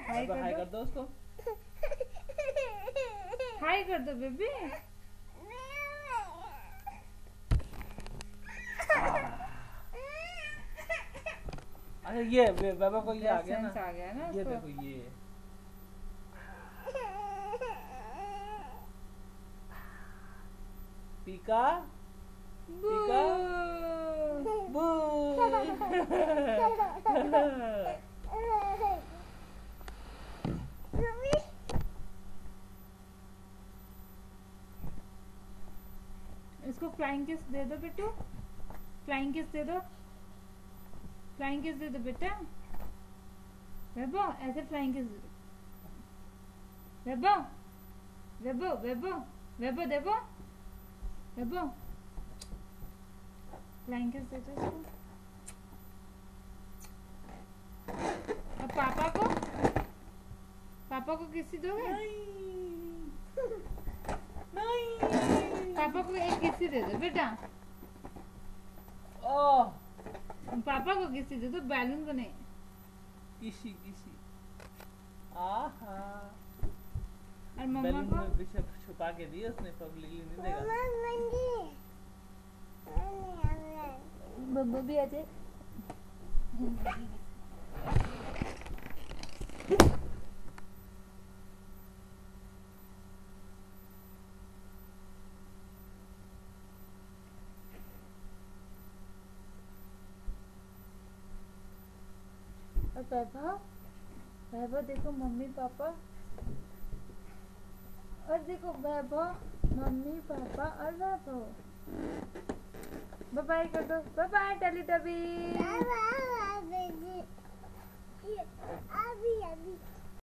हाय कर दो उसको। हाय कर दो बेबी। अच्छा ये बाबा को ये आ गया ना, आ गया ना ये उसको। देखो ये पीका पीका बू। इसको फ्लाइंग किस दे दो बेटू, फ्लाइंग किस दे दो, फ्लाइंग किस दे दो बेटा। वेबो ऐसे flying kiss, Weibo Weibo Weibo Weibo देबो, वेबो फ्लाइंग किस दे दो इसको। अब पापा को किसी दोगे? नहीं पापा को एक किसी दे दो बेटा। ओह पापा को किसी दे दो, बैलून को नहीं। किसी किसी आहा और मम्मा बैलून को में पीछे छुपा के दिए उसने, पब्लिक नहीं देगा। बब्बू भी आ जाए। और वैभव, वैभव देखो मम्मी पापा, और देखो वैभव मम्मी पापा और वैभव। बाय बाय कर दो, बाय बाय टेलीटबी।